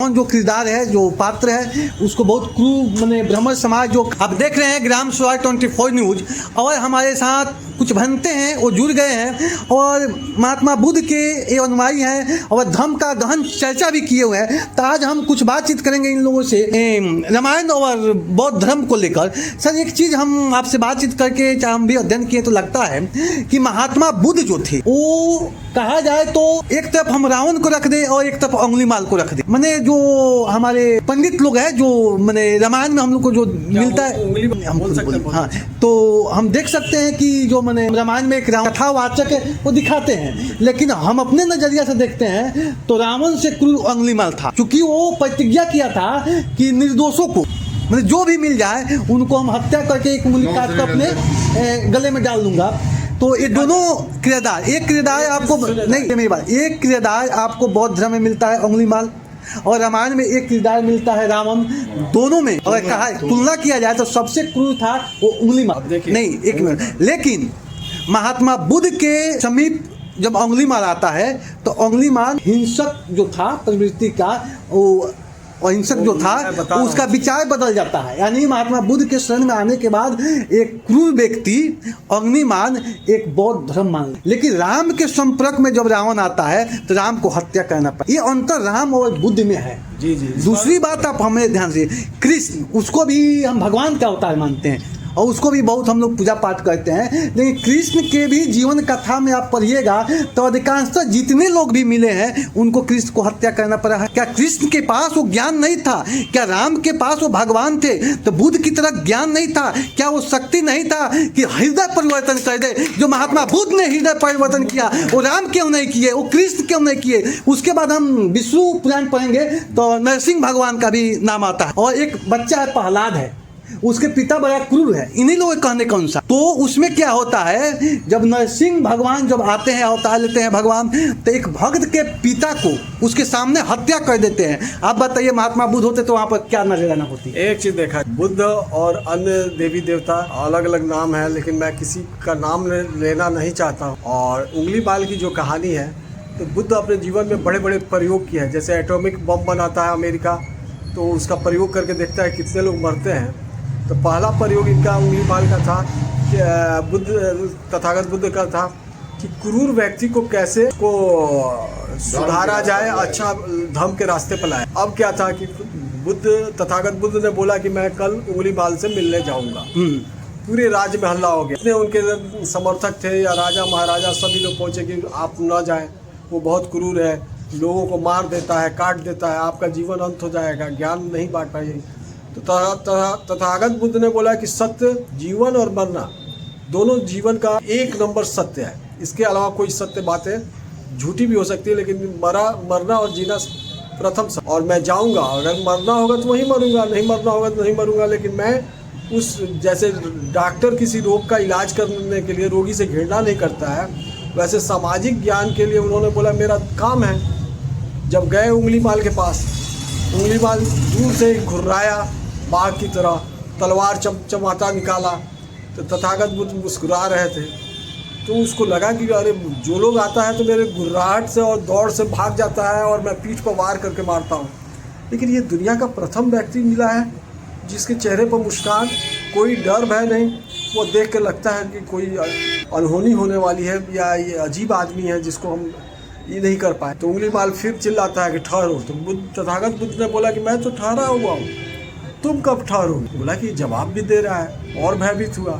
जो किरदार है, जो पात्र है, उसको बहुत क्रूर मैंने ब्राह्मण समाज जो आप देख रहे हैं ग्राम स्वराज 24 न्यूज, और हमारे साथ कुछ बनते हैं वो जुड़ गए हैं और महात्मा बुद्ध के ये अनुयायी हैं और धर्म का गहन चर्चा भी किए हुए हैं। तो आज हम कुछ बातचीत करेंगे इन लोगों से रामायण और बौद्ध धर्म को लेकर। सर, एक चीज़ हम आपसे बातचीत करके चाहे हम भी अध्ययन किए तो लगता है कि महात्मा बुद्ध जो थे वो कहा जाए तो एक तरफ हम रावण को रख दे और एक तरफ अंगुलीमाल को रख दे। मैंने जो हमारे पंडित लोग हैं जो मैंने रामायण में हम लोग को जो मिलता है हम बोल सकते हैं, हाँ, तो हम देख सकते हैं कि जो मैंने रामायण में एक कथावाचक है वो दिखाते हैं, लेकिन हम अपने नजरिया से देखते हैं तो रावण से क्रूर अंगुलीमाल था, क्योंकि वो प्रतिज्ञा किया था कि निर्दोषों को मतलब जो भी मिल जाए उनको हम हत्या करके एक उंगली काट कर अपने गले में डाल दूंगा। तो ये दोनों किरदार, एक किरदार आपको नहीं मेरी बात, एक किरदार आपको बौद्ध धर्म में मिलता है अंगुलीमाल और रामायण में एक किरदार मिलता है रावण। दोनों में अगर कहा तुलना किया जाए तो सबसे क्रूर था वो अंगुलीमाल। नहीं, एक मिनट, लेकिन महात्मा बुद्ध के समीप जब अंगुलीमाल आता है तो अंगुलीमाल हिंसक जो था प्रवृत्ति का, वो अहिंसक जो था उसका विचार बदल जाता है। यानी महात्मा बुद्ध के शरण में आने के बाद एक क्रूर व्यक्ति अंगुलीमाल एक बौद्ध धर्म मान, लेकिन राम के संपर्क में जब रावण आता है तो राम को हत्या करना पड़ा। ये अंतर राम और बुद्ध में है। जी जी। दूसरी बात आप हमें ध्यान से, कृष्ण उसको भी हम भगवान का अवतार मानते हैं और उसको भी बहुत हम लोग पूजा पाठ करते हैं, लेकिन कृष्ण के भी जीवन कथा में आप पढ़िएगा तो अधिकांशतः जितने लोग भी मिले हैं उनको कृष्ण को हत्या करना पड़ा है। क्या कृष्ण के पास वो ज्ञान नहीं था? क्या राम के पास वो भगवान थे तो बुद्ध की तरह ज्ञान नहीं था? क्या वो शक्ति नहीं था कि हृदय परिवर्तन कर दे? जो महात्मा बुद्ध ने हृदय परिवर्तन किया वो राम क्यों नहीं किए, वो कृष्ण क्यों नहीं किए? उसके बाद हम विष्णु पुराण पढ़ेंगे तो नरसिंह भगवान का भी नाम आता है, और एक बच्चा है प्रहलाद है, उसके पिता बड़ा क्रूर है। इन्हीं लोगों के कहने का अनुसार तो उसमें क्या होता है, जब नरसिंह भगवान जब आते हैं अवतार लेते हैं भगवान, तो एक भक्त के पिता को उसके सामने हत्या कर देते हैं। आप बताइए महात्मा बुद्ध होते तो वहाँ पर क्या नजराना होती? एक चीज देखा, बुद्ध और अन्य देवी देवता अलग अलग नाम है, लेकिन मैं किसी का नाम लेना नहीं चाहता हूँ। और अंगुलीमाल की जो कहानी है, तो बुद्ध अपने जीवन में बड़े बड़े प्रयोग किए हैं। जैसे एटॉमिक बम बनाता है अमेरिका, तो उसका प्रयोग करके देखता है कितने लोग मरते हैं। तो पहला प्रयोग इनका अंगुलीमाल का था कि बुद्ध तथागत बुद्ध का था कि क्रूर व्यक्ति को कैसे को सुधारा जाए, अच्छा धर्म के रास्ते पर लाए। अब क्या था कि तथागत बुद्ध ने बोला कि मैं कल अंगुलीमाल से मिलने जाऊंगा। पूरे राज्य में हल्ला हो गया। इतने उनके समर्थक थे या राजा महाराजा सभी लोग पहुंचे कि आप न जाएं, वो बहुत क्रूर है, लोगों को मार देता है, काट देता है, आपका जीवन अंत हो जाएगा, ज्ञान नहीं बांट पाएंगे। तो तथागत बुद्ध ने बोला कि सत्य, जीवन और मरना दोनों जीवन का एक नंबर सत्य है। इसके अलावा कोई सत्य बातें झूठी भी हो सकती है, लेकिन मरना और जीना प्रथम सत्य। और मैं जाऊंगा, अगर मरना होगा तो वहीं मरूंगा, नहीं मरना होगा तो नहीं मरूंगा। लेकिन मैं उस जैसे डॉक्टर किसी रोग का इलाज करने के लिए रोगी से घृणा नहीं करता है, वैसे सामाजिक ज्ञान के लिए उन्होंने बोला मेरा काम है। जब गए अंगुलीमाल के पास, अंगुलीमाल दूर से घुर्राया बाघ की तरह, तलवार चमचमाता निकाला, तो तथागत बुद्ध मुस्कुरा रहे थे। तो उसको लगा कि अरे जो लोग आता है तो मेरे घुर्राहट से और दौड़ से भाग जाता है और मैं पीठ पर वार करके मारता हूँ। लेकिन ये दुनिया का प्रथम व्यक्ति मिला है जिसके चेहरे पर मुस्कान, कोई डर भय नहीं। वो देख के लगता है कि कोई अनहोनी होने वाली है या ये अजीब आदमी है जिसको हम ये नहीं कर पाए। तो अंगुलीमाल फिर चिल्लाता है कि ठहरो। तो तथागत बुद्ध ने बोला कि मैं तो ठहरा हुआ हूँ, तुम कब ठहरो? बोला कि जवाब भी दे रहा है और भयभीत हुआ।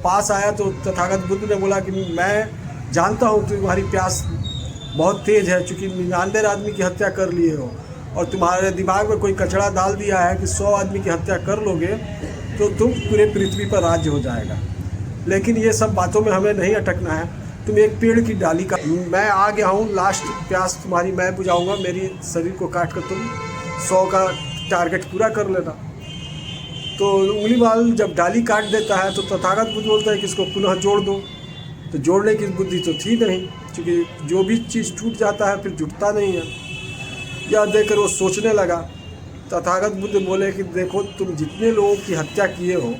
पास आया तो तथागत बुद्ध ने बोला कि मैं जानता हूँ तुम्हारी प्यास बहुत तेज है, चूँकि 99 आदमी की हत्या कर लिए हो और तुम्हारे दिमाग में कोई कचड़ा डाल दिया है कि 100 आदमी की हत्या कर लोगे तो तुम पूरे पृथ्वी पर राज्य हो जाएगा। लेकिन ये सब बातों में हमें नहीं अटकना है। तुम एक पेड़ की डाली का, मैं आ गया हूँ, लास्ट प्यास तुम्हारी मैं बुझाऊंगा, मेरी शरीर को काट कर तुम 100 का टारगेट पूरा कर लेना। तो अंगुलीमाल जब डाली काट देता है तो तथागत बुद्ध बोलता है कि इसको पुनः जोड़ दो। तो जोड़ने की बुद्धि तो थी नहीं, क्योंकि जो भी चीज़ टूट जाता है फिर जुटता नहीं है। यह देखकर वो सोचने लगा। तथागत बुद्ध बोले कि देखो, तुम जितने लोगों की हत्या किए हो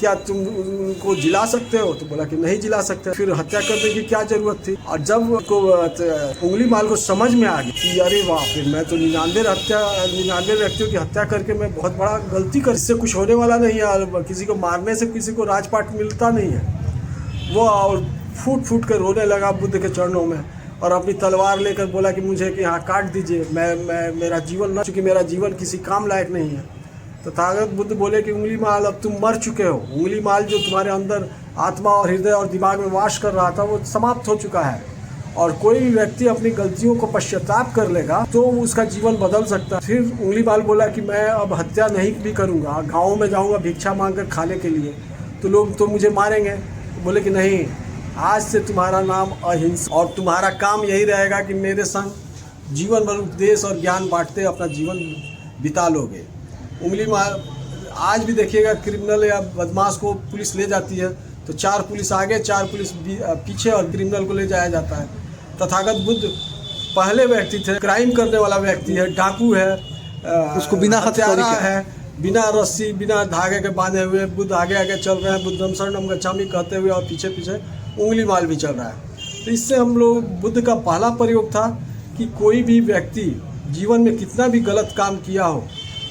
क्या तुम उनको जिला सकते हो? तो बोला कि नहीं जिला सकते। फिर हत्या करने की क्या जरूरत थी? और जब को उंगली माल को समझ में आ गई कि अरे वाह, फिर मैं तो 99 व्यक्तियों की हत्या करके मैं बहुत बड़ा गलती कर, इससे कुछ होने वाला नहीं है, और किसी को मारने से किसी को राजपाट मिलता नहीं है। वो और फूट फूट कर रोने लगा बुद्ध के चरणों में और अपनी तलवार लेकर बोला कि मुझे कि यहाँ काट दीजिए, मैं मेरा जीवन न, चूँकि मेरा जीवन किसी काम लायक नहीं है। तो तथागत बुद्ध बोले कि उंगली माल, अब तुम मर चुके हो। उंगली माल जो तुम्हारे अंदर आत्मा और हृदय और दिमाग में वास कर रहा था वो समाप्त हो चुका है, और कोई भी व्यक्ति अपनी गलतियों को पश्चाताप कर लेगा तो उसका जीवन बदल सकता है। फिर उंगली माल बोला कि मैं अब हत्या नहीं भी करूँगा, गाँव में जाऊँगा भिक्षा मांग कर खाने के लिए, तो लोग तो मुझे मारेंगे। बोले कि नहीं, आज से तुम्हारा नाम अहिंसा, और तुम्हारा काम यही रहेगा कि मेरे संग जीवन भर उपदेश और ज्ञान बांटते अपना जीवन बिता लोगे। उंगली मार, आज भी देखिएगा क्रिमिनल या बदमाश को पुलिस ले जाती है तो 4 पुलिस आगे 4 पुलिस पीछे और क्रिमिनल को ले जाया जाता है। तथागत बुद्ध पहले व्यक्ति थे, क्राइम करने वाला व्यक्ति है, डाकू है, उसको बिना हथियार है, बिना रस्सी बिना धागे के बांधे हुए बुद्ध आगे आगे चल रहे हैं, बुद्धम शरणम गच्छामि कहते हुए, और पीछे पीछे उंगली माल भी चल रहा है। तो इससे हम लोग, बुद्ध का पहला प्रयोग था कि कोई भी व्यक्ति जीवन में कितना भी गलत काम किया हो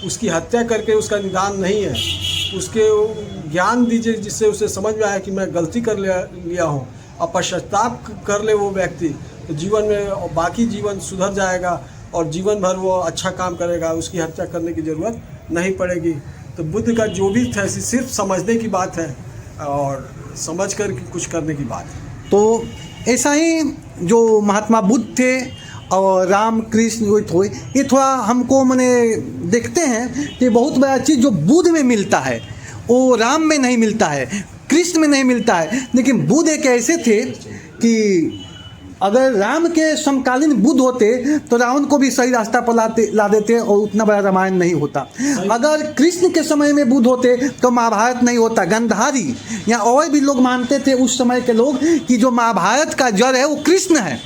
उसकी हत्या करके उसका निदान नहीं है, उसके ज्ञान दीजिए जिससे उसे समझ में आए कि मैं गलती कर लिया हूँ, और पश्चाताप कर ले वो व्यक्ति, तो जीवन में बाकी जीवन सुधर जाएगा और जीवन भर वो अच्छा काम करेगा, उसकी हत्या करने की ज़रूरत नहीं पड़ेगी। तो बुद्ध का जो भी था सिर्फ समझने की बात है और समझ कर कुछ करने की बात है। तो ऐसा ही जो महात्मा बुद्ध थे और राम कृष्ण जो थे, ये थोड़ा हमको मैंने देखते हैं कि बहुत बड़ा चीज़ जो बुद्ध में मिलता है वो राम में नहीं मिलता है, कृष्ण में नहीं मिलता है। लेकिन बुद्ध एक ऐसे थे कि अगर राम के समकालीन बुद्ध होते तो रावण को भी सही रास्ता पर ला देते और उतना बड़ा रामायण नहीं होता। अगर कृष्ण के समय में बुद्ध होते तो महाभारत नहीं होता। गंधारी या और भी लोग मानते थे उस समय के लोग कि जो महाभारत का जड़ है वो कृष्ण है।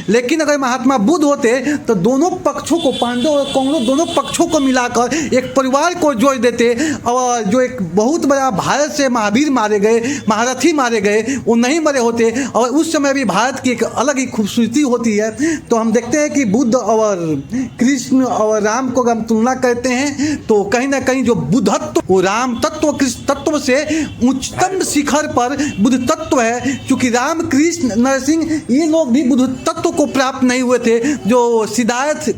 लेकिन अगर महात्मा बुद्ध होते तो दोनों पक्षों को, पांडव और कौरव दोनों पक्षों को मिलाकर एक परिवार को जोड़ देते, और जो एक बहुत बड़ा भारत से महावीर मारे गए, महारथी मारे गए, वो नहीं मरे होते, और उस समय भी भारत की एक अलग ही खूबसूरती होती है। तो हम देखते हैं कि बुद्ध और कृष्ण और राम को अगर हम तुलना करते हैं तो कहीं ना कहीं जो बुद्धत्व वो राम तत्व कृष्ण तत्व से उच्चतम शिखर पर बुद्ध तत्व है। क्योंकि राम कृष्ण नरसिंह ये लोग भी बुद्ध तत्व को प्राप्त नहीं हुए थे। जो सिद्धार्थ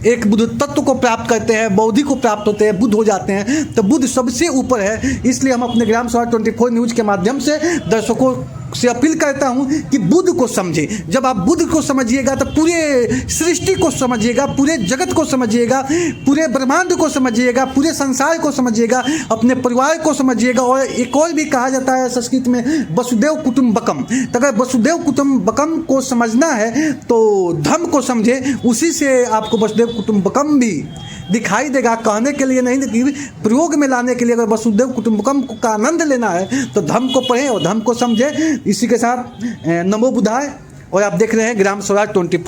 एक बुद्ध तत्व को प्राप्त करते हैं, बौद्धि को प्राप्त होते हैं, बुद्ध हो जाते हैं, तो बुद्ध सबसे ऊपर है। इसलिए हम अपने ग्राम सभा 24 न्यूज़ के माध्यम से दर्शकों से अपील करता हूं कि बुद्ध को समझें। जब आप बुद्ध को समझिएगा तो पूरे सृष्टि को समझिएगा, पूरे जगत को समझिएगा, पूरे ब्रह्मांड को समझिएगा, पूरे संसार को समझिएगा, अपने परिवार को समझिएगा। और एक और भी कहा जाता है संस्कृत में वसुदेव कुटुंबकम। तो अगर वसुदेव कुटुंबकम को समझना है तो धर्म को समझे, उसी से आपको वसुदेव कुटुंबकम भी दिखाई देगा। कहने के लिए नहीं लेकिन प्रयोग में लाने के लिए अगर वसुदेव कुटुंबकम का आनंद लेना है तो धर्म को पढ़ें और धर्म को समझें। इसी के साथ नमो बुद्धाय, और आप देख रहे हैं ग्राम स्वराज 24।